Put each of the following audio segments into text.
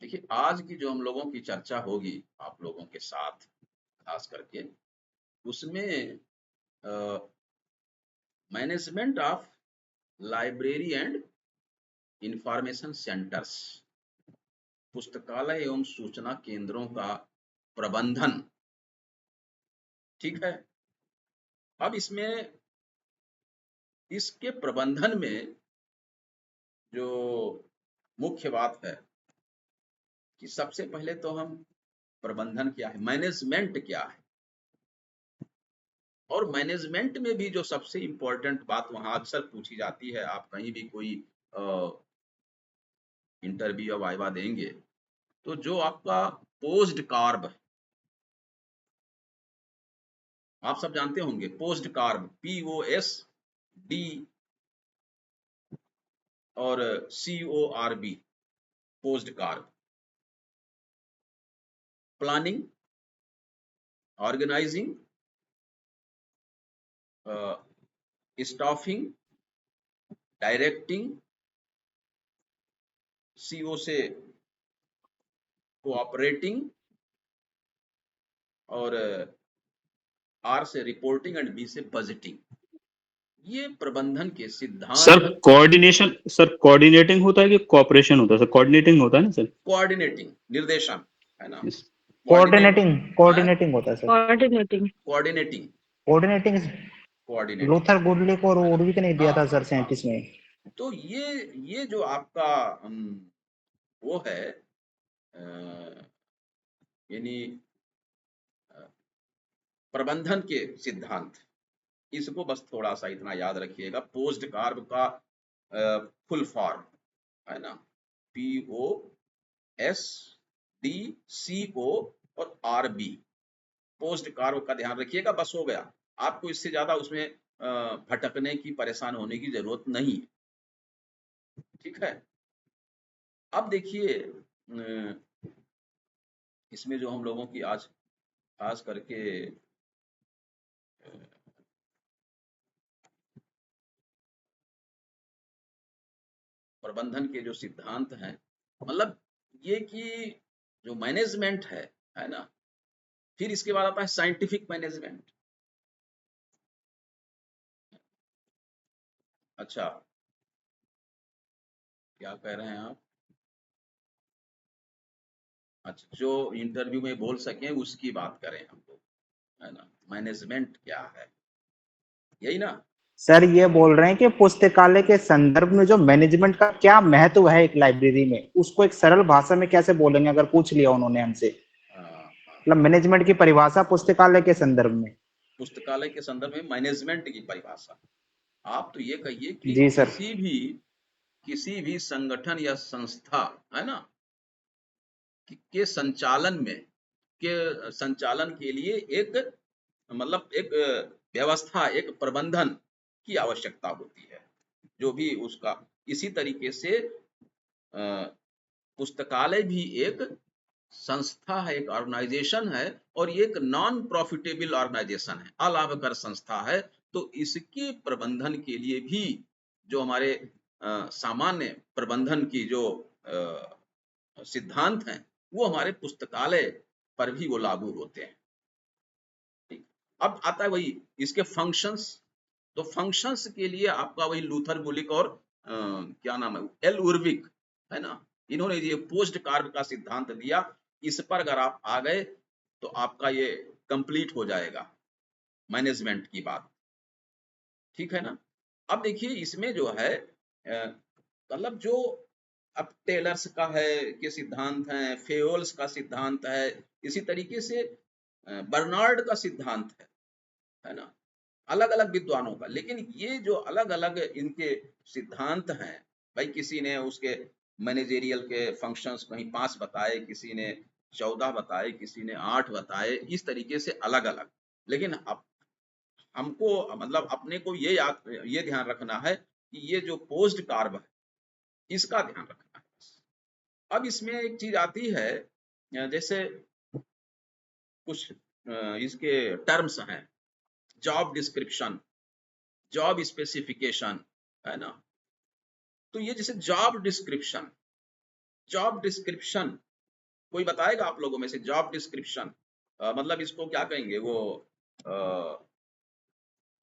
देखिए, आज की जो हम लोगों की चर्चा होगी आप लोगों के साथ खास करके, उसमें management of library and information centres, पुस्तकालय एवं सूचना केंद्रों का प्रबंधन। ठीक है। अब इसमें इसके प्रबंधन में जो मुख्य बात है कि सबसे पहले तो हम प्रबंधन क्या है, मैनेजमेंट क्या है, और मैनेजमेंट में भी जो सबसे इम्पोर्टेंट बात वहां अक्सर पूछी जाती है, आप कहीं भी कोई इंटरव्यू या वाइवा देंगे तो जो आपका पोस्ट कार्ब, आप सब जानते होंगे, पोस्ट कार्ब, POSD और CORB, post corb, planning, organising, staffing, directing, CO से कोऑपरेटिंग, और R से रिपोर्टिंग एंड B से बजटिंग। ये प्रबंधन के सर सिद्धांत। कोऑर्डिनेशन, सर कोऑर्डिनेटिंग होता है कि कोऑपरेशन होता है? सर कोऑर्डिनेटिंग होता है ना सर? कोऑर्डिनेटिंग, निर्देशन है ना, कोऑर्डिनेट, कोऑर्डिनेटिंग होता है sir. Coordinating, coordinating coordinating. Luther Gulick और ओरविक ने दिया था सर 37 में। तो ये जो आपका वो है, यानी प्रबंधन के सिद्धांत, इसको बस थोड़ा सा इतना याद रखिएगा। पोस्ट कार्ब का फुल फॉर्म है ना, POSDCO और RB, पोस्ट कार्ब का ध्यान रखिएगा, बस हो गया। आपको इससे ज्यादा उसमें भटकने की, परेशान होने की जरूरत नहीं है। ठीक है। अब देखिए, इसमें जो हम लोगों की आज खास करके प्रबंधन के जो सिद्धांत हैं, मतलब ये कि जो मैनेजमेंट है ना, फिर इसके बाद आता है साइंटिफिक मैनेजमेंट। अच्छा, क्या कह रहे हैं आप? अच्छा, जो इंटरव्यू में बोल सकें उसकी बात करें हम लोग, है ना। मैनेजमेंट क्या है, यही ना। सर ये बोल रहे हैं कि पुस्तकालय के संदर्भ में जो मैनेजमेंट का क्या महत्व है एक लाइब्रेरी में, उसको एक सरल भाषा में कैसे बोलेंगे अगर पूछ लिया उन्होंने हमसे? मतलब मैनेजमेंट की परिभाषा पुस्तकालय के संदर्भ में। पुस्तकालय के संदर्भ में मैनेजमेंट की परिभाषा, आप तो ये कहिए कि जी सर। किसी भी संगठन या संस्था, है ना, के संचालन में, के संचालन के लिए एक, मतलब एक व्यवस्था, एक प्रबंधन की आवश्यकता होती है, जो भी उसका। इसी तरीके से पुस्तकालय भी एक संस्था है, एक ऑर्गेनाइजेशन है, और ये एक नॉन प्रॉफिटेबल ऑर्गेनाइजेशन है, अलाभकर संस्था है। तो इसके प्रबंधन के लिए भी जो हमारे सामान्य प्रबंधन की जो सिद्धांत हैं, वो हमारे पुस्तकालय पर भी वो लागू होते हैं। ठीक। अब आता है वही इसके फंक्शंस। तो फंक्शंस के लिए आपका वही लूथर गुलिक और क्या नाम है, एल उर्विक, है ना, इन्होंने ये पोस्ट कार्ब का सिद्धांत दिया। इस पर अगर आप आ गए तो आपका ये कंप्लीट हो जाएगा मैनेजमेंट की बात। ठीक है ना। अब देखिए, इसमें जो है मतलब जो अब टेलर्स का है के सिद्धांत हैं, फेयोल्स का सिद्धांत है, इसी तरीके से बर्नार्ड का सिद्धांत है ना, अलग अलग विद्वानों का। लेकिन ये जो अलग अलग इनके सिद्धांत हैं, भाई किसी ने उसके मैनेजेरियल के फंक्शंस कहीं 5 बताए, किसी ने 14 बताए, किसी ने 8 बताए, इस तरीके से अलग अलग। लेकिन अब हमको मतलब अपने को ये याद, ये ध्यान रखना है कि ये जो पोस्ट कार्ब है, इसका ध्यान रखना है। अब इसमें एक चीज आती है, जैसे कुछ इसके टर्म्स हैं, जॉब डिस्क्रिप्शन, जॉब स्पेसिफिकेशन, है ना। तो ये जैसे जॉब डिस्क्रिप्शन कोई बताएगा आप लोगों में से? जॉब डिस्क्रिप्शन मतलब इसको क्या कहेंगे? वो अ,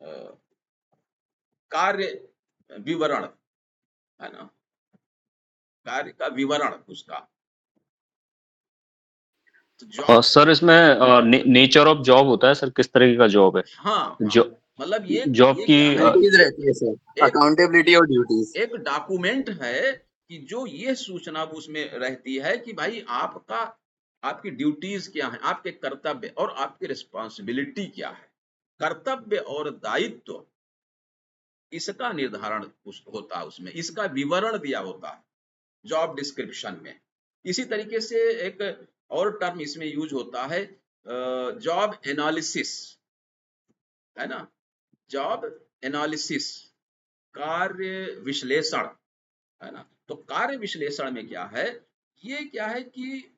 अ, कार्य विवरण, है ना, कार्य का विवरण उसका। तो जॉब, सर इसमें नेचर ऑफ जॉब होता है सर, किस तरीके का जॉब है? हाँ हाँ, जो मतलब जॉब ये की क्या है? ड्यूटीज रहती है सर, एक अकाउंटेबिलिटी और ड्यूटीज। एक डॉक्यूमेंट है कि जो ये सूचना उसमें रहती है कि भाई आपका, आपकी ड्यूटीज क्या है, आपके कर्तव्य और आपकी रिस्पॉन्सिबिलिटी क्या है। कर्तव्य और दायित्व, इसका निर्धारण होता है उसमें, इसका विवरण दिया होता है जॉब डिस्क्रिप्शन में। इसी तरीके से एक और टर्म इसमें यूज होता है, जॉब एनालिसिस, है ना, जॉब एनालिसिस, कार्य विश्लेषण, है ना। तो कार्य विश्लेषण में क्या है? ये क्या है कि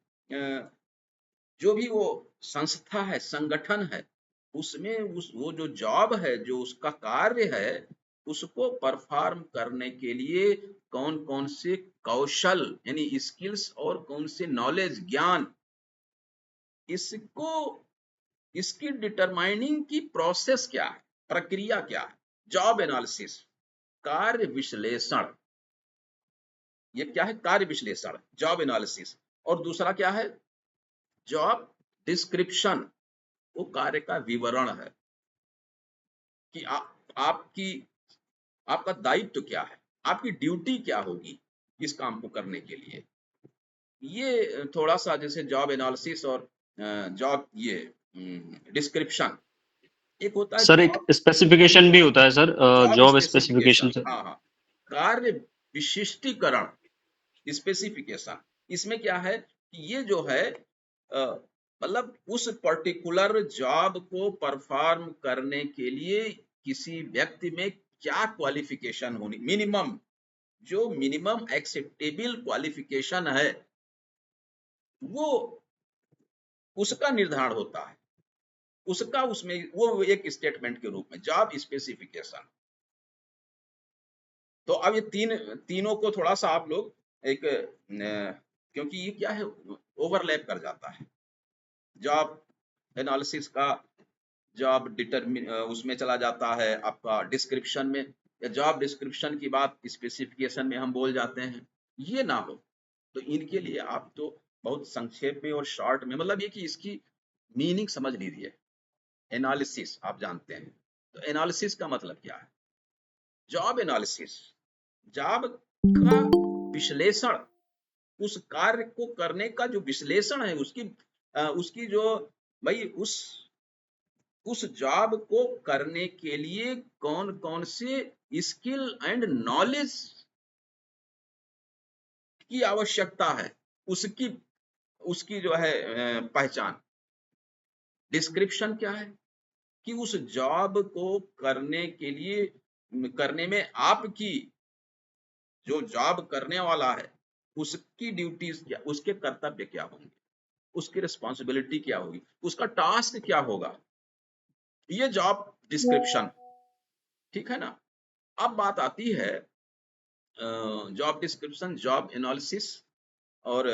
जो भी वो संस्था है, संगठन है, उसमें वो जो जॉब है, जो उसका कार्य है, उसको परफॉर्म करने के लिए कौन कौन से कौशल यानी स्किल्स और कौन से नॉलेज, ज्ञान, इसको, इसकी डिटरमाइनिंग की प्रोसेस क्या है, प्रक्रिया क्या है। जॉब एनालिसिस, कार्य विश्लेषण, ये क्या है? कार्य विश्लेषण, जॉब एनालिसिस। और दूसरा क्या है? जॉब डिस्क्रिप्शन, वो कार्य का विवरण है कि आपकी, आपका दायित्व क्या है, आपकी ड्यूटी क्या होगी इस काम को करने के लिए। ये थोड़ा सा जैसे जॉब एनालिसिस और जॉब ये डिस्क्रिप्शन, एक होता है सर एक जॉब, स्पेसिफिकेशन भी होता है sir, job job specification specification, sir. हाँ हाँ, कार्य विशिष्टीकरण, स्पेसिफिकेशन। इसमें क्या है कि ये जो है मतलब उस पर्टिकुलर जॉब को परफॉर्म करने के लिए किसी व्यक्ति में क्या क्वालिफिकेशन होनी, मिनिमम, जो मिनिमम एक्सेप्टेबल क्वालिफिकेशन है, वो उसका निर्धारण होता है, उसका उसमें वो एक स्टेटमेंट के रूप में, जॉब स्पेसिफिकेशन। तो अब ये तीनों को थोड़ा सा आप लोग एक क्योंकि ये क्या है, ओवरलैप कर जाता है। जॉब एनालिसिस का जॉब डिटरमिन उसमें चला जाता है आपका डिस्क्रिप्शन में, या जॉब डिस्क्रिप्शन की बात स्पेसिफिकेशन में हम बोल जाते हैं, ये ना हो। तो इनके लिए आप तो बहुत संक्षेप में और शॉर्ट में, मतलब ये कि इसकी मीनिंग समझ लीजिए। एनालिसिस आप जानते हैं, तो एनालिसिस का मतलब क्या है? जॉब एनालिसिस, जॉब का विश्लेषण, उस कार्य को करने का जो विश्लेषण है, उसकी जो भाई उस जॉब को करने के लिए कौन कौन से स्किल एंड नॉलेज की आवश्यकता है, उसकी उसकी जो है पहचान। डिस्क्रिप्शन क्या है कि उस जॉब को करने के लिए, करने में आपकी, जो जॉब करने वाला है, उसकी ड्यूटीज क्या, उसके कर्तव्य क्या होंगे, उसकी रिस्पॉन्सिबिलिटी क्या होगी, उसका टास्क क्या होगा, ये जॉब डिस्क्रिप्शन। ठीक है ना। अब बात आती है जॉब डिस्क्रिप्शन, जॉब एनालिसिस, और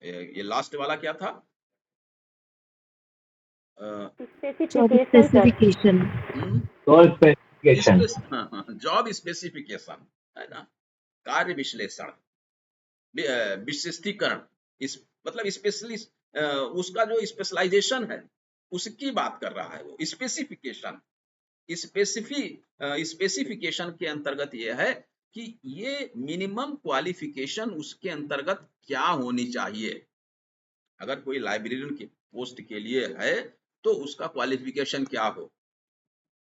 ये लास्ट वाला क्या था? स्पेसिफिकेशन जॉब स्पेसिफिकेशन, है ना, कार्य विश्लेषण, विशिष्टीकरण, इस मतलब स्पेशलिस्ट, उसका जो स्पेशलाइजेशन है, उसकी बात कर रहा है वो स्पेसिफिकेशन। स्पेसिफिकेशन के अंतर्गत ये है कि ये मिनिमम क्वालिफिकेशन उसके अंतर्गत क्या होनी चाहिए। अगर कोई लाइब्रेरियन की पोस्ट के लिए है तो उसका क्वालिफिकेशन क्या हो,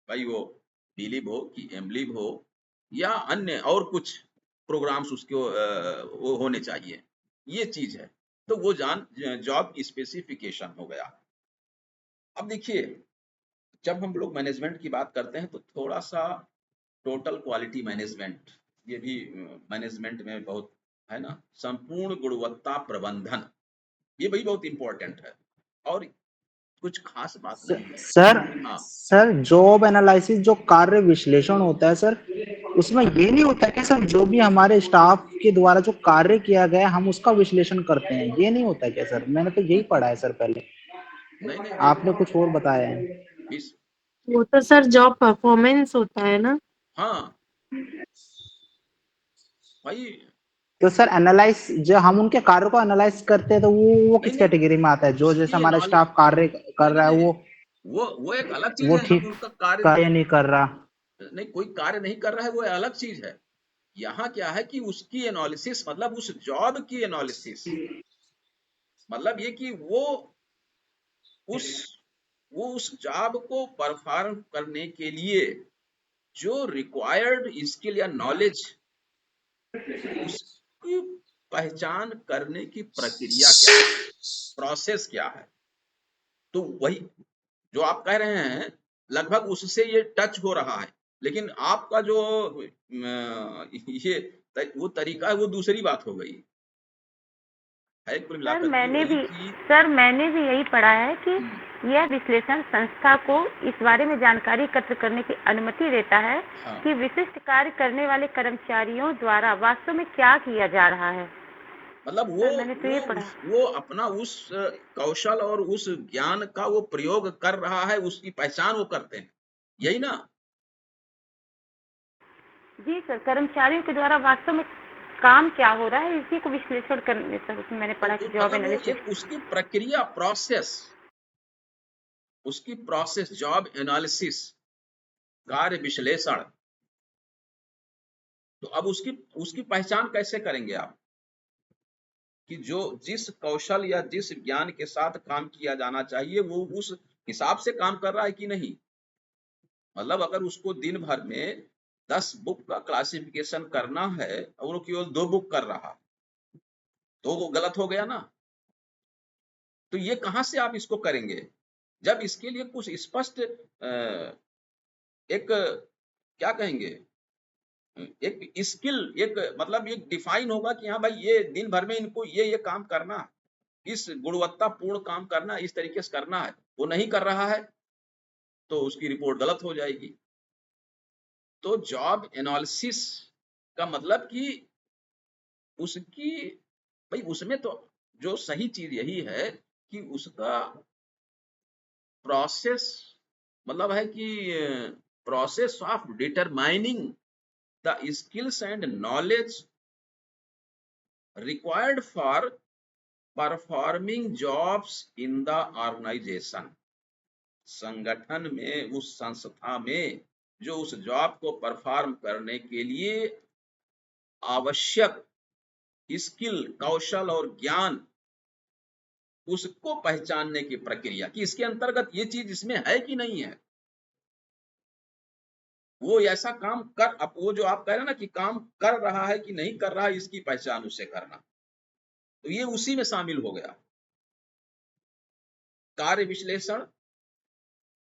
भाई वो बीलिब हो कि एमलिब हो या अन्य और कुछ प्रोग्राम्स उसको वो होने चाहिए, ये चीज है। तो वो जॉब स्पेसिफिकेशन हो गया। अब देखिए, जब हम लोग मैनेजमेंट की बात करते हैं तो थोड़ा सा टोटल क्वालिटी मैनेजमेंट, ये भी मैनेजमेंट में बहुत, है ना, संपूर्ण गुणवत्ता प्रबंधन, ये भी बहुत इंपॉर्टेंट है। और कुछ खास बात नहीं है। सर हाँ सर जॉब एनालिसिस जो कार्य विश्लेषण होता है सर, उसमें ये नहीं होता कि सर जो भी हमारे स्टाफ के द्वारा जो कार्य किया गया हम उसका विश्लेषण करते हैं, ये नहीं होता क्या सर? मैंने तो यही पढ़ा है सर पहले, नहीं नहीं आपने कुछ और बताया है। इस वो तो सर जॉब परफॉर्मेंस होता है ना। हाँ भाई तो सर एनालाइज जो हम उनके कार्य को एनालाइज करते हैं तो वो नहीं किस नहीं कैटेगरी में आता है? जो जैसे उसकी हमारा नॉलेज स्टाफ कार्य कर नहीं रहा है नहीं वो एक अलग चीज वो है। हम ठीक उनका कार्य कार्य नहीं कर रहा। नहीं, कोई कार्य नहीं कर रहा है वो अलग चीज है। यहाँ क्या है कि उसकी एनालिसिस मतलब उस जॉब की एनालिसिस, मतलब ये कि उस उस जॉब को परफॉर्म करने के लिए जो रिक्वायर्ड स्किल या नॉलेज, उसकी पहचान करने की प्रक्रिया क्या है, प्रोसेस क्या है। तो वही जो आप कह रहे हैं लगभग उससे ये टच हो रहा है, लेकिन आपका जो वो तरीका है वो दूसरी बात हो गई है। कुल सर मिलाकर के मैंने वही भी चीज सर मैंने भी यही पढ़ा है कि यह विश्लेषण संस्था को इस बारे में जानकारी एकत्र करने की अनुमति देता है हाँ कि विशिष्ट कार्य करने वाले कर्मचारियों द्वारा वास्तव में क्या किया जा रहा है। मतलब सर मैंने तो ये पढ़ा। वो अपना उस कौशल और उस ज्ञान का वो प्रयोग कर रहा है, उसकी पहचान वो करते हैं, यही ना। जी सर, कर्मचारियों के द्वारा वास्तव में काम क्या हो रहा है इसी को विश्लेषण करने सर उसमें मैंने पढ़ा कि जॉब मतलब वो एनालिसिस। एक उसकी प्रक्रिया प्रोसेस जॉब एनालिसिस, कार्य विश्लेषण। तो अब उसकी पहचान कैसे करेंगे आप कि जो जिस कौशल या जिस ज्ञान के साथ काम किया जाना चाहिए वो उस हिसाब से काम कर रहा है कि नहीं। मतलब अगर उसको दिन भर में 10 बुक का क्लासिफिकेशन करना है और वो केवल 2 बुक कर रहा तो वो गलत हो गया ना। तो ये कहां से आप इसको करेंगे जब इसके लिए कुछ स्पष्ट एक क्या कहेंगे, एक स्किल, एक मतलब एक डिफाइन होगा कि हाँ भाई ये दिन भर में इनको ये काम करना, इस गुणवत्तापूर्ण काम करना, इस तरीके से करना है। वो नहीं कर रहा है तो उसकी रिपोर्ट गलत हो जाएगी। तो जॉब एनालिसिस का मतलब कि उसकी भाई उसमें तो जो सही चीज यही है कि उसका प्रोसेस मतलब है कि process of determining the skills and knowledge required for performing jobs in the organisation. संगठन में, उस संस्था में जो उस जॉब को परफॉर्म करने के लिए आवश्यक स्किल, कौशल और ज्ञान, उसको पहचानने की प्रक्रिया कि इसके अंतर्गत ये चीज इसमें है कि नहीं है। वो ऐसा काम कर, अब वो जो आप कह रहे हैं ना कि काम कर रहा है कि नहीं कर रहा है, इसकी पहचान उसे करना, तो ये उसी में शामिल हो गया। कार्य विश्लेषण,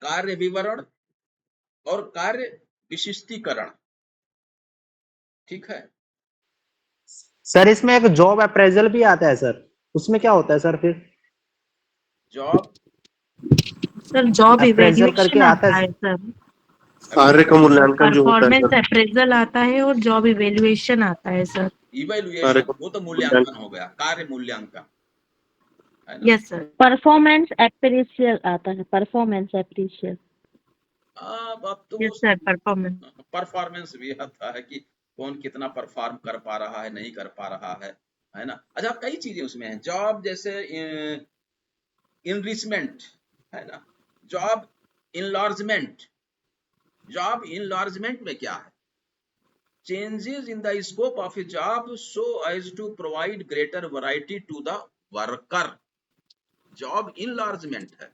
कार्य विवरण और कार्य विशिष्टीकरण। ठीक है। सर इसमें एक जॉब अप्रेजल भी आता है सर, उसमें क्या होता है सर? फिर जॉब सर जॉब अप्रेजल करके इवेल्युएशन आता आता है। है सर। कार्य का मूल्यांकन जो होता है परफॉर्मेंस सर, अप्रेजल आता है और जॉब इवेल्युएशन आता है सर। कार्य इवैल्यूएशन का वो तो मूल्यांकन मूल्यांकन। हो गया, कार्य मूल्यांकन है ना। Yes sir. परफॉर्मेंस एप्रिशियल आता है, परफॉर्मेंस एप्रिशियल। अब तो यस सर, परफॉर्मेंस। परफॉर्मेंस भी आता है कि कौन कितना परफॉर्म कर पा रहा है, नहीं कर पा रहा है ना। अच्छा कई चीजें उसमें हैं, जॉब जैसे इनरिचमेंट है ना, जॉब इनलार्जमेंट। जॉब इनलार्जमेंट में क्या है, changes in the scope of a job so as to provide greater variety to the worker. Job enlargement है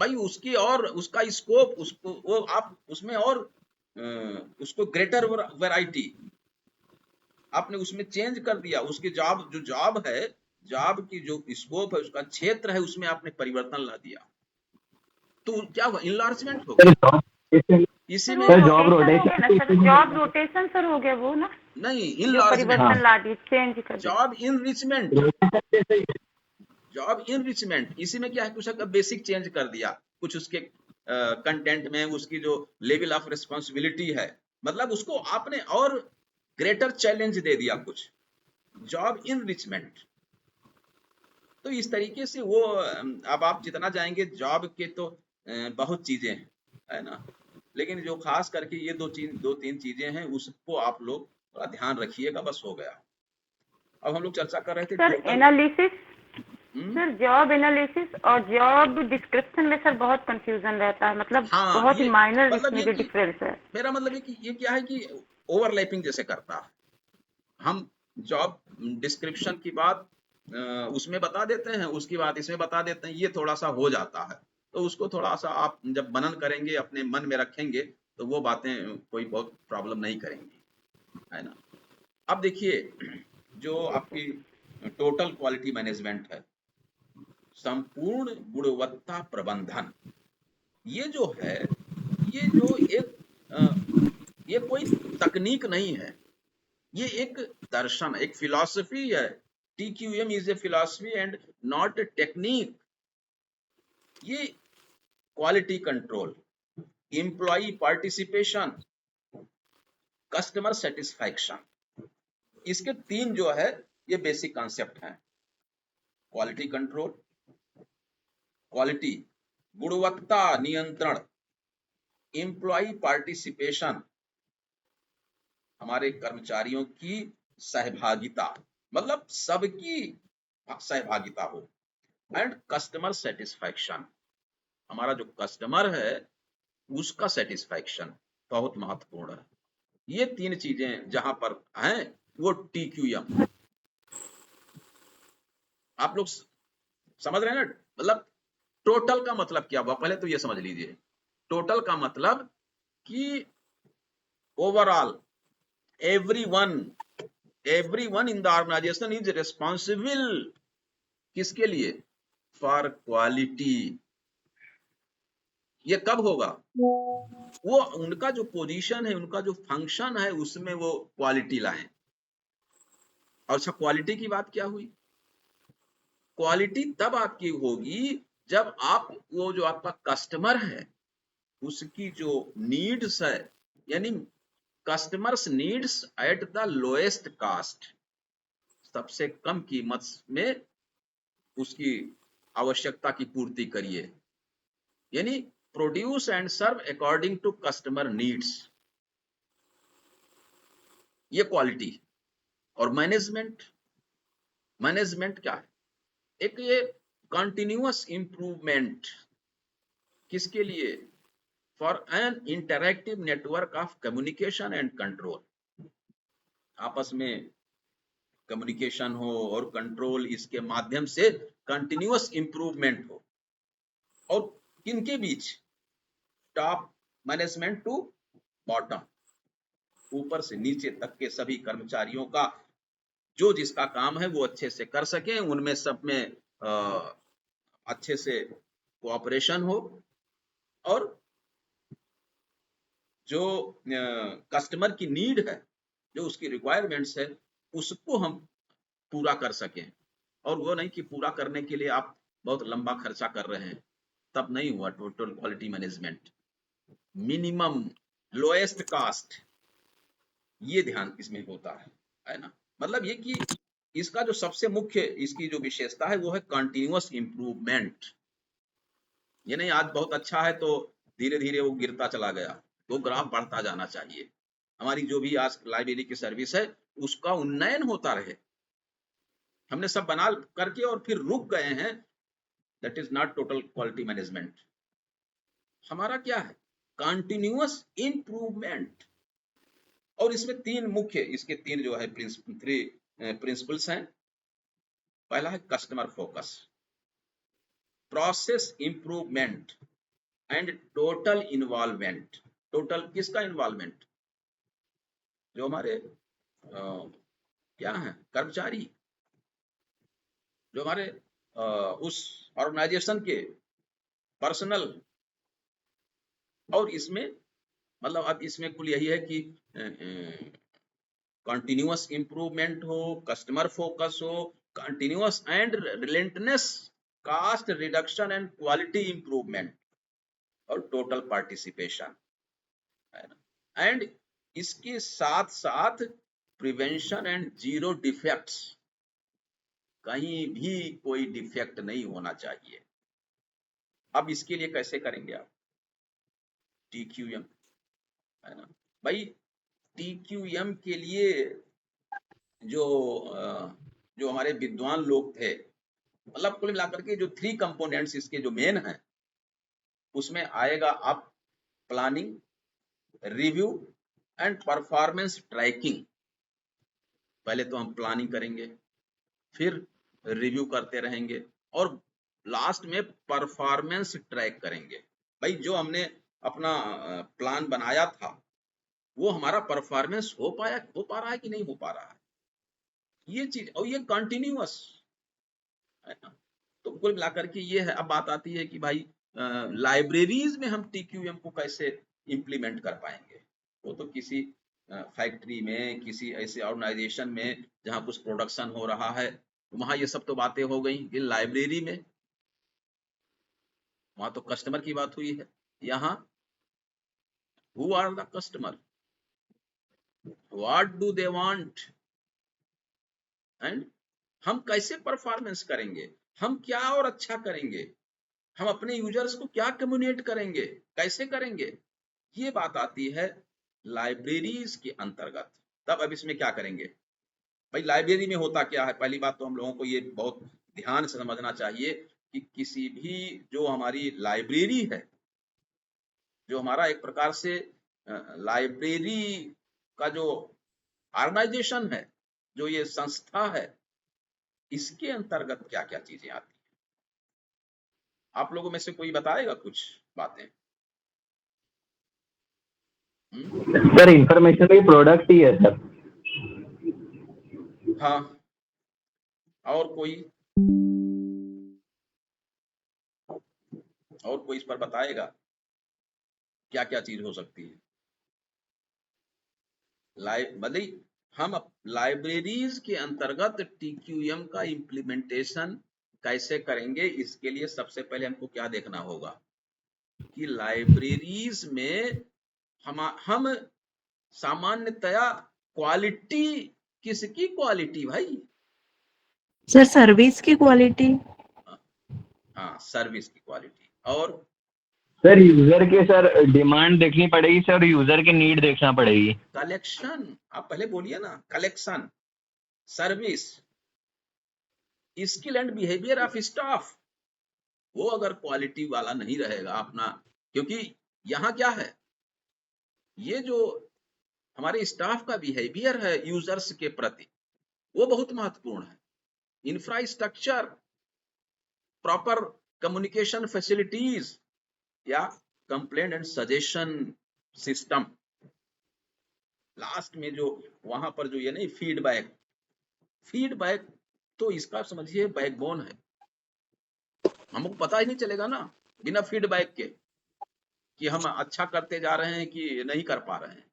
भाई, उसकी और उसका स्कोप, उसको वो आप उसमें और उसको ग्रेटर वैरायटी आपने उसमें चेंज कर दिया। उसके जॉब जो जॉब है, जॉब की जो स्कोप है, उसका क्षेत्र है, उसमें आपने परिवर्तन ला दिया, तो क्या हुआ, इनलार्जमेंट हो गया। इसी सर में वो रोटेशन हो गया ना सर, जॉब रोटेशन सर हो गया वो ना, नहीं, जो इनलार्जमेंट, परिवर्तन ला दी, चेंज कर दी। जॉब इनरिचमेंट, जॉब इनरिचमेंट, इसी में क्या है, कुछ बेसिक चेंज कर दिया, कुछ उसके कंटेंट में, उसकी जो लेवल ऑफ रिस्पॉन्सिबिलिटी है, मतलब उसको आपने और ग्रेटर चैलेंज दे दिया कुछ, जॉब इनरिचमेंट। तो इस तरीके से वो अब आप जितना जाएंगे जॉब के तो बहुत चीजें हैं, है ना, लेकिन जो खास करके ये दो तीन चीजें हैं, उसको आप लोग थोड़ा ध्यान रखिएगा, बस हो गया। अब हम लोग चर्चा कर रहे थे sir total analysis, sir job analysis और जॉब डिस्क्रिप्शन में सर बहुत कंफ्यूजन रहता है, मतलब हाँ, बहुत ही ये माइनर मतलब इसमें ये भी कि डिफरेंस है। मेरा मतलब है कि ये क्या है कि ओवरलैपिंग जैसे करता है, हम जॉब डिस्क्रिप्शन की बात उसमें बता देते हैं, उसकी बात इसमें बता देते हैं, ये थोड़ा सा हो जाता है, तो उसको थोड़ा सा आप जब मनन करेंगे, अपने मन में रखेंगे, तो वो बातें कोई बहुत प्रॉब्लम नहीं करेंगी, है ना। अब देखिए, जो आपकी टोटल क्वालिटी मैनेजमेंट है, संपूर्ण गुणवत्ता प्रबंधन, ये जो है, ये जो एक ये कोई तकनीक नहीं है, ये एक दर्शन, एक फिलॉसफी है। TQM is a philosophy and not a technique. ये quality control, employ participation, customer satisfaction, इसके तीन जो है ये बेसिक कॉन्सेप्ट हैं। क्वालिटी कंट्रोल, क्वालिटी गुणवत्ता नियंत्रण, एम्प्लॉय पार्टिसिपेशन हमारे कर्मचारियों की सहभागिता, मतलब सबकी सहभागिता हो, एंड कस्टमर सेटिस्फैक्शन, हमारा जो कस्टमर है उसका सेटिस्फैक्शन बहुत महत्वपूर्ण है। ये तीन चीजें जहां पर हैं वो TQM। आप लोग समझ रहे हैं ना, मतलब टोटल का मतलब क्या हुआ, पहले तो ये समझ लीजिए। टोटल का मतलब कि overall everyone in the organization is responsible, किसके लिए, फॉर क्वालिटी। ये कब होगा, वो उनका जो पोजीशन है, उनका जो फंक्शन है, उसमें वो क्वालिटी लाएं। और अच्छा, क्वालिटी की बात क्या हुई, क्वालिटी तब आपकी होगी जब आप वो जो आपका कस्टमर है उसकी जो नीड्स है, यानी customers needs at the lowest cost, सबसे कम कीमत में उसकी आवश्यकता की पूर्ति करिए, यानी produce and serve according to customer needs, ये क्वालिटी। और मैनेजमेंट, मैनेजमेंट क्या है, एक ये कंटिन्यूअस इंप्रूवमेंट, किसके लिए, for an interactive network of communication and control, आपस में कम्युनिकेशन हो और कंट्रोल, इसके माध्यम से कंटिन्यूअस इंप्रूवमेंट हो। और किनके बीच, टॉप मैनेजमेंट टू बॉटम, ऊपर से नीचे तक के सभी कर्मचारियों का जो जिसका काम है वो अच्छे से कर सके, उनमें सब में अच्छे से कोऑपरेशन हो, और जो कस्टमर की नीड है, जो उसकी रिक्वायरमेंट्स है, उसको हम पूरा कर सकें। और वो नहीं कि पूरा करने के लिए आप बहुत लंबा खर्चा कर रहे हैं, तब नहीं हुआ total quality management. Minimum lowest cost, ये ध्यान इसमें होता है ना। मतलब ये कि इसका जो सबसे मुख्य इसकी जो विशेषता है वो है कंटिन्यूअस इंप्रूवमेंट। ये नहीं आज बहुत अच्छा है तो धीरे धीरे वो गिरता चला गया, वो ग्राफ बढ़ता जाना चाहिए। हमारी जो भी आज लाइब्रेरी की सर्विस है उसका उन्नयन होता रहे। हमने सब बना करके और फिर रुक गए हैं, that is not total quality management. हमारा क्या है, कंटिन्यूअस इंप्रूवमेंट। और इसमें तीन मुख्य, इसके तीन जो है थ्री प्रिंसिपल्स हैं। पहला है customer focus, process improvement and total involvement. Total किसका इन्वॉल्वमेंट, जो हमारे क्या है कर्मचारी, जो हमारे उस ऑर्गेनाइजेशन के पर्सनल। और इसमें मतलब अब इसमें कुल यही है कि कंटिन्यूअस इंप्रूवमेंट हो, कस्टमर फोकस हो, continuous and relentless cost reduction and quality improvement और टोटल पार्टिसिपेशन, है ना। एंड इसके साथ साथ प्रिवेंशन एंड जीरो डिफेक्ट्स, कहीं भी कोई डिफेक्ट नहीं होना चाहिए। अब इसके लिए कैसे करेंगे आप? TQM, है ना भाई। TQM के लिए जो हमारे विद्वान लोग थे, मतलब कुल मिलाकर के जो 3 कंपोनेंट्स इसके जो मेन हैं, उसमें आएगा आप planning, review and performance tracking. पहले तो हम प्लानिंग करेंगे, फिर रिव्यू करते रहेंगे और लास्ट में परफॉर्मेंस ट्रैक करेंगे। भाई जो हमने अपना प्लान बनाया था वो हमारा परफॉर्मेंस हो पा रहा है कि नहीं हो पा रहा है, ये चीज, और ये कंटिन्यूअस है ना। तो कुल मिलाकर के ये है। अब बात आती है कि भाई लाइब्रेरीज में हम TQM को कैसे इम्प्लीमेंट कर पाएंगे। वो तो किसी फैक्ट्री में, किसी ऐसे ऑर्गेनाइजेशन में जहाँ कुछ प्रोडक्शन हो रहा है, वहां ये सब तो बातें हो गई। ये लाइब्रेरी में, वहां तो कस्टमर की बात हुई है। यहाँ who are the customer, what do they want, and हम कैसे परफॉर्मेंस करेंगे, हम क्या और अच्छा करेंगे, हम अपने यूजर्स को क्या कम्युनिकेट करेंगे, कैसे करेंगे, ये बात आती है लाइब्रेरीज के अंतर्गत। तब अब इसमें क्या करेंगे भाई? लाइब्रेरी में होता क्या है? पहली बात तो हम लोगों को ये बहुत ध्यान से समझना चाहिए कि किसी भी जो हमारी लाइब्रेरी है, जो हमारा एक प्रकार से लाइब्रेरी का जो ऑर्गेनाइजेशन है, जो ये संस्था है, इसके अंतर्गत क्या क्या चीजें आती हैं? आप लोगों में से कोई बताएगा कुछ बातें? सर इंफॉर्मेशन भी प्रोडक्ट ही है सर। हाँ, और कोई इस पर बताएगा क्या क्या चीज हो सकती है? मतलब हम लाइब्रेरीज के अंतर्गत TQM का इम्प्लीमेंटेशन कैसे करेंगे? इसके लिए सबसे पहले हमको क्या देखना होगा कि लाइब्रेरीज में हम सामान्यतया क्वालिटी, किसकी क्वालिटी भाई? सर सर्विस की क्वालिटी। हाँ, सर्विस की क्वालिटी। और सर यूजर के सर डिमांड देखनी पड़ेगी सर, यूजर की नीड देखना पड़ेगी। कलेक्शन, आप पहले बोलिए ना, collection, service, skill and behaviour of staff. वो अगर क्वालिटी वाला नहीं रहेगा अपना, क्योंकि यहाँ क्या है, ये जो हमारे स्टाफ का बिहेवियर है यूजर्स के प्रति, वो बहुत महत्वपूर्ण है। इंफ्रास्ट्रक्चर, प्रॉपर कम्युनिकेशन फैसिलिटीज या complaint and suggestion system, last में जो वहां पर जो ये नहीं फीडबैक तो इसका समझिए बैकबोन है। हमको पता ही नहीं चलेगा ना बिना फीडबैक के कि हम अच्छा करते जा रहे हैं कि नहीं कर पा रहे हैं।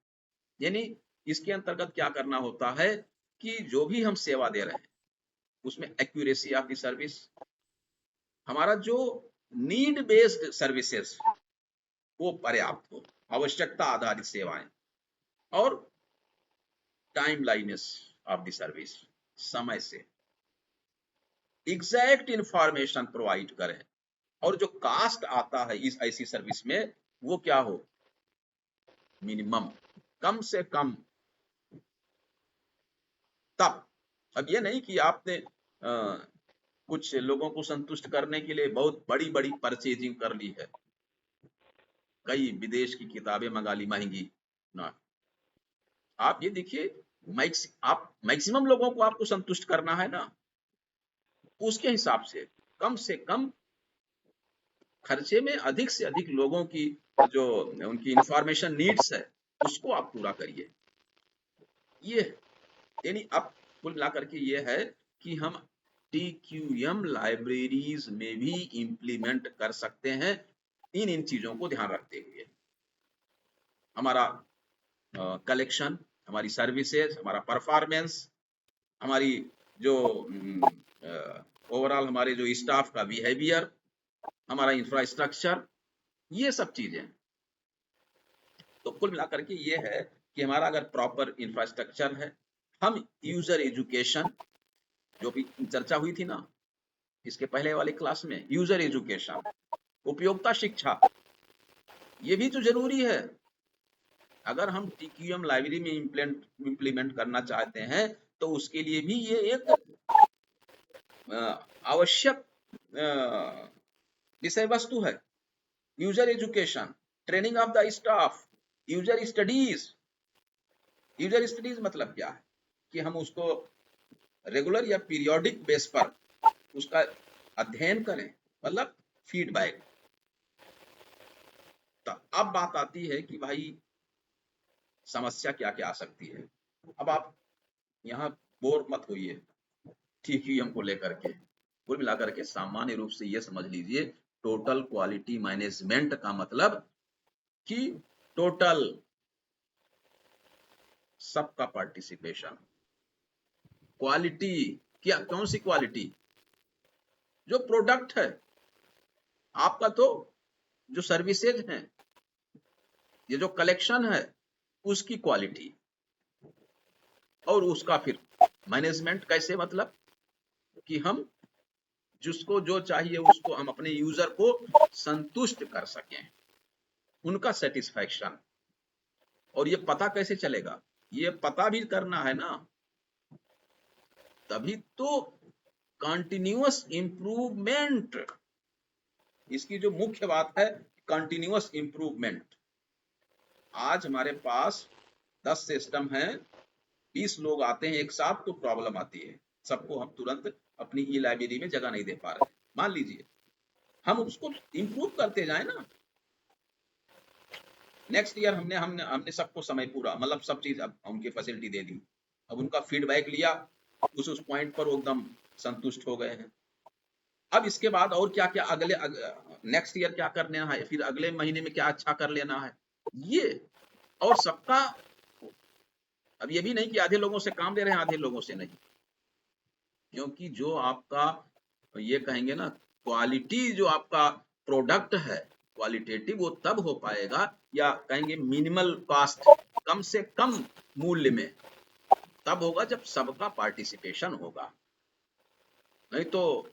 यानी इसके अंतर्गत क्या करना होता है कि जो भी हम सेवा दे रहे हैं उसमें एक्यूरेसी ऑफ द सर्विस, हमारा जो नीड बेस्ड सर्विसेज वो पर्याप्त हो, आवश्यकता आधारित सेवाएं, और टाइमलाइनेस ऑफ द सर्विस, समय से एग्जैक्ट इंफॉर्मेशन प्रोवाइड करें, और जो कास्ट आता है इस ऐसी सर्विस में वो क्या हो, मिनिमम, कम से कम। तब अब ये नहीं कि आपने कुछ लोगों को संतुष्ट करने के लिए बहुत बड़ी बड़ी परचेजिंग कर ली है, कई विदेश की किताबें मंगा ली महंगी ना। आप ये देखिए, आप मैक्सिमम लोगों को आपको संतुष्ट करना है ना, उसके हिसाब से कम खर्चे में अधिक से अधिक लोगों की जो उनकी इंफॉर्मेशन नीड्स है उसको आप पूरा करिए। ये यानी अब कुल मिलाकर के ये है कि हम TQM लाइब्रेरीज में भी इंप्लीमेंट कर सकते हैं इन चीजों को ध्यान रखते हुए। हमारा कलेक्शन, हमारी सर्विसेज, हमारा परफॉर्मेंस, हमारी जो ओवरऑल हमारे जो स्टाफ का बिहेवियर, हमारा इंफ्रास्ट्रक्चर, ये सब चीजें। तो कुल मिलाकर के ये है कि हमारा अगर प्रॉपर इंफ्रास्ट्रक्चर है, हम यूजर एजुकेशन, जो भी चर्चा हुई थी ना इसके पहले वाले क्लास में, यूजर एजुकेशन, उपयोगिता शिक्षा, ये भी तो जरूरी है। अगर हम TQM लाइब्रेरी में इम्प्लीमेंट करना चाहते हैं तो उसके लिए भी ये एक आवश्यक विषय वस्तु है। User education, training of the staff, user studies. User studies मतलब क्या है कि हम उसको रेगुलर या पीरियोडिक बेस पर उसका अध्ययन करें, मतलब फीडबैक। तो अब बात आती है कि भाई समस्या क्या क्या आ सकती है। अब आप यहाँ बोर मत होइए TQM को लेकर के। कुल मिलाकर के सामान्य रूप से ये समझ लीजिए, टोटल क्वालिटी मैनेजमेंट का मतलब कि टोटल सबका पार्टिसिपेशन। क्वालिटी क्या, कौन सी क्वालिटी? जो प्रोडक्ट है आपका, तो जो सर्विसेज हैं, ये जो कलेक्शन है उसकी क्वालिटी, और उसका फिर मैनेजमेंट कैसे, मतलब कि हम जिसको जो चाहिए उसको हम अपने यूजर को संतुष्ट कर सकें, उनका सेटिस्फैक्शन। और ये पता कैसे चलेगा? ये पता भी करना है ना, तभी तो कंटिन्यूअस इंप्रूवमेंट, इसकी जो मुख्य बात है कंटिन्यूअस इंप्रूवमेंट। आज हमारे पास 10 सिस्टम हैं, 20 लोग आते हैं एक साथ, तो प्रॉब्लम आती है, सबको हम तुरंत अपनी ई लाइब्रेरी में जगह नहीं दे पा रहे। मान लीजिए हम उसको इंप्रूव करते जाए ना, नेक्स्ट ईयर हमने सबको समय पूरा, मतलब सब चीज अब उनकी फैसिलिटी दे दी, अब उनका फीडबैक लिया, उस पॉइंट पर वो एकदम संतुष्ट हो गए हैं। अब इसके बाद और क्या क्या अगले नेक्स्ट ईयर क्या करना है, फिर अगले महीने में क्या अच्छा कर लेना है, ये। और सबका, अब ये भी नहीं कि आधे लोगों से काम ले रहे हैं आधे लोगों से नहीं, क्योंकि जो आपका ये कहेंगे ना क्वालिटी, जो आपका प्रोडक्ट है क्वालिटेटिव, वो तब हो पाएगा, या कहेंगे मिनिमल कॉस्ट, कम से कम मूल्य में, तब होगा जब सबका पार्टिसिपेशन होगा, नहीं तो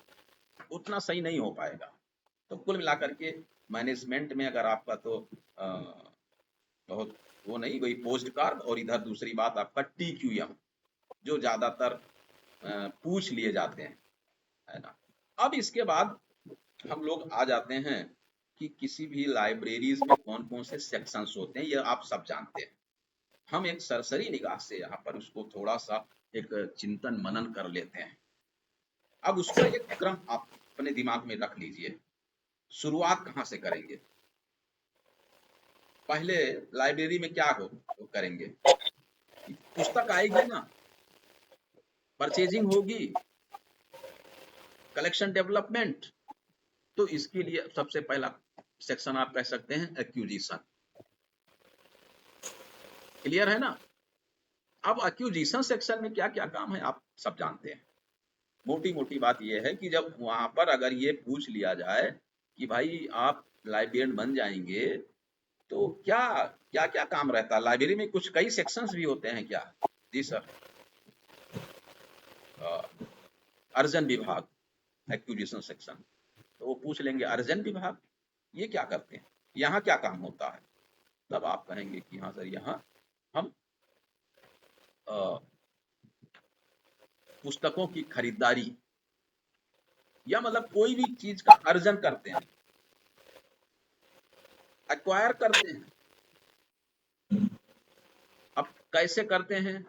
उतना सही नहीं हो पाएगा। तो कुल मिलाकर के मैनेजमेंट में अगर आपका तो बहुत वो नहीं, वही पोस्ट कार्ड, और इधर दूसरी बात आपका TQM, जो ज्यादातर पूछ लिए जाते हैं, है ना। अब इसके बाद हम लोग आ जाते हैं कि किसी भी लाइब्रेरीज में कौन कौन से सेक्शंस होते हैं, ये आप सब जानते हैं। हम एक सरसरी निगाह से यहाँ पर उसको थोड़ा सा एक चिंतन मनन कर लेते हैं। अब उसका एक क्रम आप अपने दिमाग में रख लीजिए। शुरुआत कहाँ से करेंगे? पहले लाइब्रेरी में क्या करेंगे? पुस्तक आएगी ना, परचेजिंग होगी, कलेक्शन डेवलपमेंट, तो इसके लिए सबसे पहला सेक्शन आप कह सकते हैं एक्यूजिशन। क्लियर है ना? अब एक्यूजिशन सेक्शन में क्या क्या काम है आप सब जानते हैं। मोटी मोटी बात यह है कि जब वहां पर अगर ये पूछ लिया जाए कि भाई आप लाइब्रेरियन बन जाएंगे तो क्या क्या क्या काम रहता है लाइब्रेरी में? कुछ कई सेक्शंस भी होते हैं क्या? जी सर। अर्जन विभाग, एक्विजिशन सेक्शन, तो वो पूछ लेंगे अर्जन विभाग ये क्या करते हैं, यहाँ क्या काम होता है? तब आप कहेंगे कि हाँ सर, यहाँ हम पुस्तकों की खरीदारी या मतलब कोई भी चीज का अर्जन करते हैं, एक्वायर करते हैं। अब कैसे करते हैं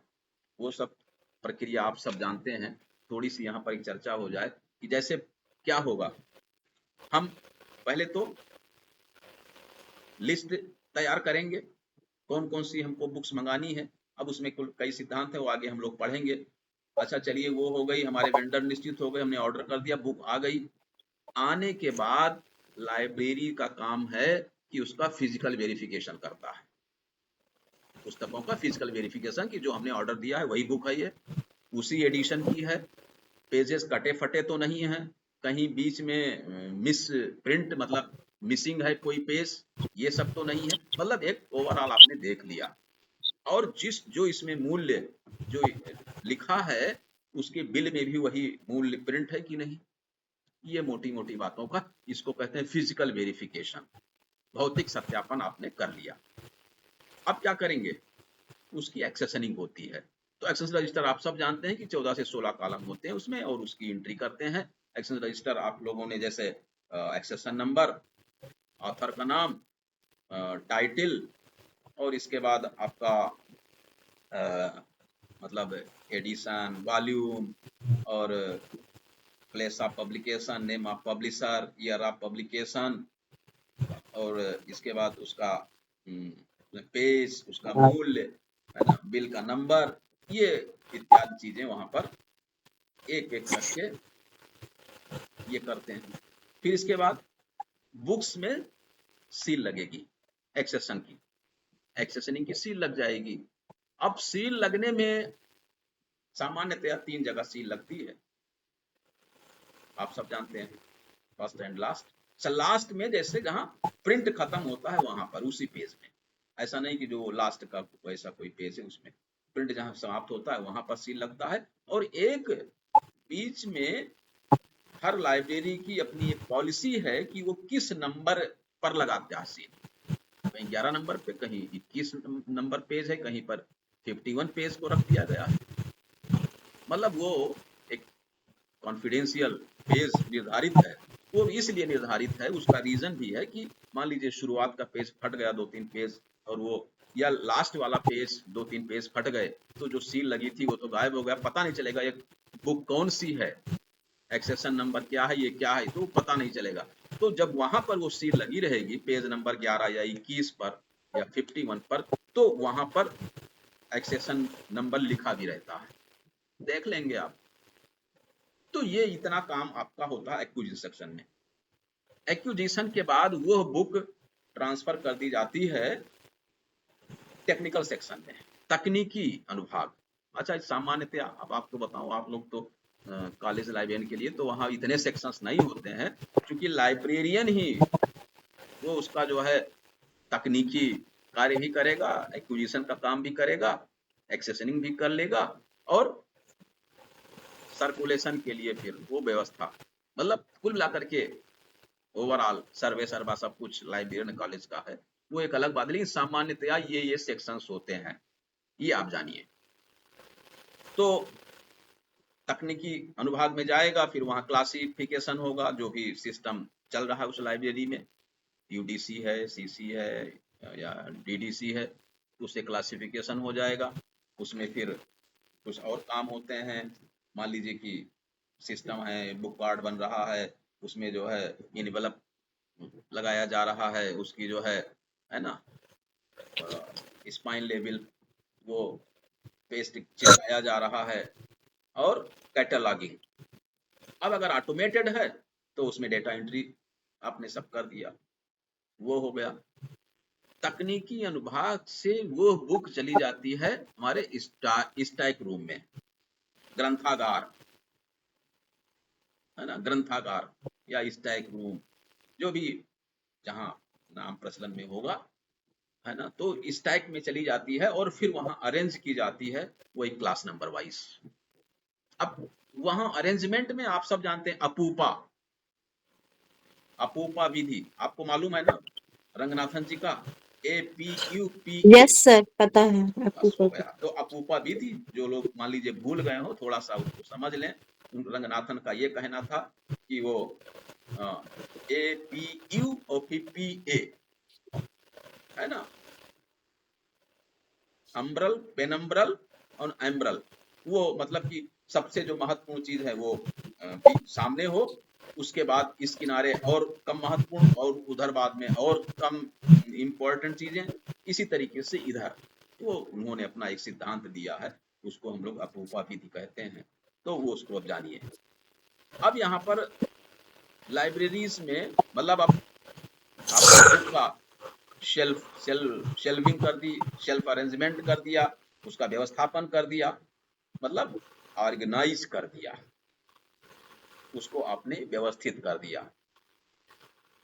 वो सब प्रक्रिया आप सब जानते हैं। थोड़ी सी यहाँ पर एक चर्चा हो जाए कि जैसे क्या होगा, हम पहले तो लिस्ट तैयार करेंगे कौन कौन सी हमको बुक्स मंगानी है। अब उसमें कुल कई सिद्धांत है, वो आगे हम लोग पढ़ेंगे। अच्छा चलिए, वो हो गई, हमारे वेंडर निश्चित हो गए, हमने ऑर्डर कर दिया, बुक आ गई। आने के बाद लाइब्रेरी का काम है कि उसका फिजिकल वेरिफिकेशन करता है, पुस्तकों का फिजिकल वेरिफिकेशन कि जो हमने ऑर्डर दिया है वही बुक है, ये उसी एडिशन की है, पेजेस कटे फटे तो नहीं है, कहीं बीच में मिस प्रिंट मतलब मिसिंग है कोई पेज, ये सब तो नहीं है। मतलब एक ओवरऑल आपने देख लिया, और जो इसमें मूल्य जो लिखा है उसके बिल में भी वही मूल्य प्रिंट है कि नहीं, ये मोटी मोटी बातों का, इसको कहते हैं फिजिकल वेरिफिकेशन, भौतिक सत्यापन आपने कर लिया। अब क्या करेंगे, उसकी एक्सेशनिंग होती है। तो एक्सेशन रजिस्टर आप सब जानते हैं कि 14 से 16 कॉलम होते हैं उसमें, और उसकी एंट्री करते हैं। एक्सेशन रजिस्टर आप लोगों ने जैसे एक्सेशन नंबर, ऑथर का नाम, टाइटल, और इसके बाद आपका मतलब एडिशन, वॉल्यूम, और place of publication, name of publisher, year of publication, और इसके बाद उसका पेज, उसका मूल्य, है ना, बिल का नंबर, ये इत्यादि चीजें वहां पर एक एक करके ये करते हैं। फिर इसके बाद बुक्स में सील लगेगी, एक्सेशन की, एक्सेशनिंग की सील लग जाएगी। अब सील लगने में सामान्यतया 3 जगह सील लगती है, आप सब जानते हैं, फर्स्ट एंड लास्ट। लास्ट में जैसे जहां प्रिंट खत्म होता है वहां पर, उसी पेज में, ऐसा नहीं कि जो लास्ट का वैसा कोई पेज है उसमें, प्रिंट जहां समाप्त होता है वहां पर सील लगता है। और एक बीच में हर लाइब्रेरी की अपनी एक पॉलिसी है कि वो किस नंबर पर लगाते हैं सील, कहीं 11 नंबर पे, कहीं 21 नंबर पेज है, कहीं पर 51 पेज को रख दिया गया है। मतलब वो एक कॉन्फिडेंशियल पेज निर्धारित है, वो इसलिए निर्धारित है, उसका रीजन भी है कि मान लीजिए शुरुआत का पेज फट गया 2-3 पेज, और वो या लास्ट वाला पेज 2-3 पेज फट गए, तो जो सील लगी थी वो तो गायब हो गया, पता नहीं चलेगा एक बुक कौन सी है, एक्सेशन नंबर क्या है, ये क्या है, तो पता नहीं चलेगा। तो जब वहां पर वो सील लगी रहेगी पेज नंबर 11 या 21 पर या 51 पर, तो वहां पर एक्सेशन नंबर लिखा भी रहता है, देख लेंगे आप। तो ये इतना काम आपका होता है एक्विजिशन सेक्शन में। एक्विजिशन के बाद वो बुक ट्रांसफर कर दी जाती है टेक्निकल सेक्शन में, तकनीकी अनुभाग। अच्छा, सामान्यतया अब आपको बताऊं, आप लोग तो कॉलेज लाइब्रेरियन के लिए तो वहां इतने सेक्शंस नहीं होते हैं, क्योंकि लाइब्रेरियन ही वो उसका जो है तकनीकी कार्य भी करेगा, एक्विजिशन का काम भी करेगा, एक्सेशनिंग भी कर लेगा, और सर्कुलेशन के लिए फिर वो व्यवस्था, मतलब कुल मिलाकर के ओवरऑल सर्वे सर्वा सब कुछ लाइब्रेरियन कॉलेज का है, वो एक अलग बात है। लेकिन सामान्यतया ये सेक्शंस होते हैं, ये आप जानिए। तो तकनीकी अनुभाग में जाएगा, फिर वहां क्लासिफिकेशन होगा, जो भी सिस्टम चल रहा है उस लाइब्रेरी में, यूडीसी है, सीसी है या डीडीसी है, उससे क्लासिफिकेशन हो जाएगा। उसमें फिर कुछ और काम होते हैं, मान लीजिए कि सिस्टम है, बुक कार्ड बन रहा है, उसमें जो है इनवेलप लगाया जा रहा है, उसकी जो है ना स्पाइन लेवल वो पेस्ट चिपकाया जा रहा है, और कैटलॉगिंग। अब अगर ऑटोमेटेड है तो उसमें डेटा एंट्री आपने सब कर दिया, वो हो गया। तकनीकी अनुभाग से वो बुक चली जाती है हमारे स्टैक रूम में, ग्रंथागार, है ना, ग्रंथागार या स्टैक रूम, जो भी जहां नाम प्रचलन में होगा, है ना, तो स्टैक में चली जाती है, और फिर वहां अरेंज की जाती है वही क्लास नंबर वाइज। अब वहां अरेंजमेंट में आप सब जानते हैं अपूपा विधि, आपको मालूम है ना, रंगनाथन जी का APUP। यस सर, पता है बस हो गया। तो अपूपा विधि, जो लोग मान लीजिए भूल गए हो, थोड़ा सा उसको समझ लें। रंगनाथन का ये कहना था कि वो APU और PA, है ना, अम्ब्रल, पेनम्ब्रल और एम्ब्रल, वो मतलब कि सबसे जो महत्वपूर्ण चीज है वो सामने हो, उसके बाद इस किनारे और कम महत्वपूर्ण, और उधर बाद में और कम इम्पोर्टेंट चीजें, इसी तरीके से इधर वो उन्होंने अपना एक सिद्धांत दिया है, उसको हम लोग अपूपा विधि कहते हैं। तो वो उसको अब जानिए। अब यहाँ पर लाइब्रेरीज में मतलब अब आपका शेल्विंग कर दी, शेल्फ अरेंजमेंट कर दिया, उसका व्यवस्थापन कर दिया, मतलब ऑर्गेनाइज कर दिया। उसको आपने व्यवस्थित कर दिया।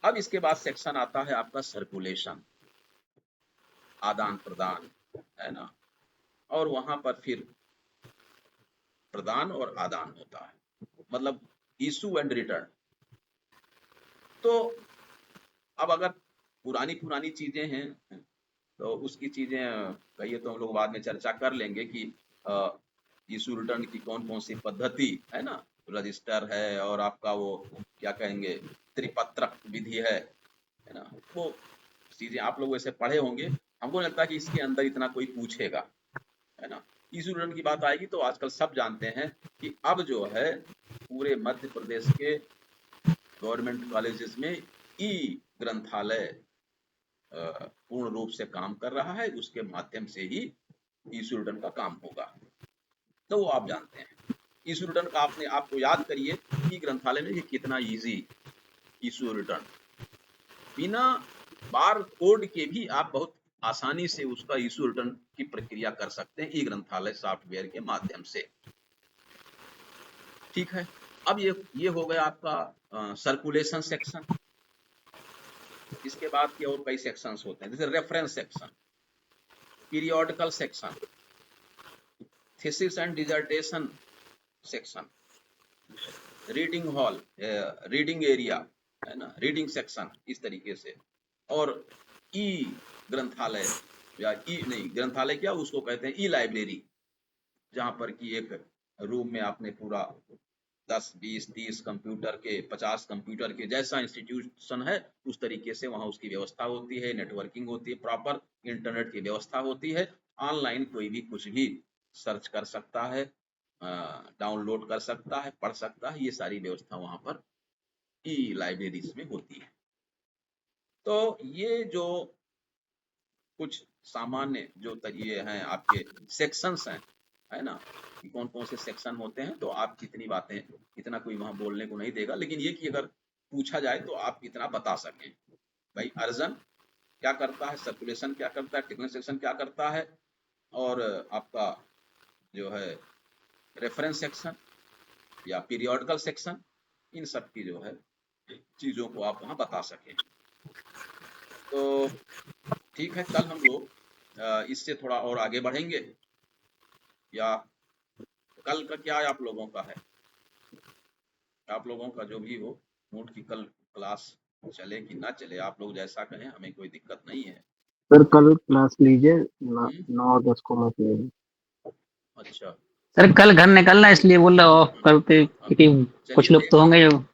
अब इसके बाद सेक्शन आता है आपका सर्कुलेशन, आदान प्रदान, है ना, और वहां पर फिर प्रदान और आदान होता है, मतलब इशू एंड रिटर्न। तो अब अगर पुरानी पुरानी चीजें हैं तो उसकी चीजें कहिए तो हम लोग बाद में चर्चा कर लेंगे कि इशू रिटर्न की कौन कौन सी पद्धति है ना, रजिस्टर है और आपका वो क्या कहेंगे त्रिपत्रक विधि है ना, वो चीजें आप लोग वैसे पढ़े होंगे। हमको लगता है कि इसके अंदर इतना कोई पूछेगा, है ना। इशू रिटर्न की बात आएगी तो आजकल सब जानते हैं कि अब जो है पूरे मध्य प्रदेश के गवर्नमेंट कॉलेजेस में ई ग्रंथालय पूर्ण रूप से काम कर रहा है, उसके माध्यम से ही इशू रिटर्न का काम होगा, तो वो आप जानते हैं। इशू रिटर्न का आपको याद करिए ई ग्रंथालय में ये कितना इजी इशू रिटर्न, बिना बार कोड के भी आप बहुत आसानी से उसका इशू रिटर्न की प्रक्रिया कर सकते हैं ई ग्रंथालय सॉफ्टवेयर के माध्यम से। ठीक है, अब ये हो गया आपका सर्कुलेशन सेक्शन। इसके बाद के और कई सेक्शंस होते हैं, जैसे reference section, periodical section, thesis and dissertation section, reading hall, reading area, है ना, रीडिंग सेक्शन, इस तरीके से। और ई ग्रंथालय या ग्रंथालय क्या उसको कहते हैं, ई लाइब्रेरी, जहां पर कि एक रूम में आपने पूरा 10, 20, 30 कंप्यूटर के 50 कंप्यूटर के जैसा इंस्टीट्यूशन है उस तरीके से वहां उसकी व्यवस्था होती है, नेटवर्किंग होती है, प्रॉपर इंटरनेट की व्यवस्था होती है, ऑनलाइन कोई भी कुछ भी सर्च कर सकता है, डाउनलोड कर सकता है, पढ़ सकता है, ये सारी व्यवस्था वहां पर ई लाइब्रेरीज में होती है। तो ये जो कुछ सामान्य जो ये हैं आपके सेक्शंस हैं, है ना, कि कौन कौन से सेक्शन होते हैं, तो आप कितनी बातें, इतना कोई वहां बोलने को नहीं देगा, लेकिन ये कि अगर पूछा जाए तो आप इतना बता सकें भाई अर्जन क्या करता है, सर्कुलेशन क्या करता है, टेक्निकल सेक्शन क्या करता है, और आपका जो है रेफरेंस सेक्शन या पीरियोडिकल सेक्शन, इन सब की जो है चीजों को आप वहां बता सकें। तो ठीक है, कल हम लोग इससे थोड़ा और आगे बढ़ेंगे, या कल का क्या आप लोगों का है, आप लोगों का जो भी हो मूड की कल क्लास चले कि ना चले, आप लोग जैसा कहें, हमें कोई दिक्कत नहीं है। सर कल क्लास लीजिए 9 और 10 को मत लीजिए। अच्छा सर कल घर निकलना इसलिए बोल रहा हूँ कल पे, क्योंकि कुछ लोग तो होंगे जो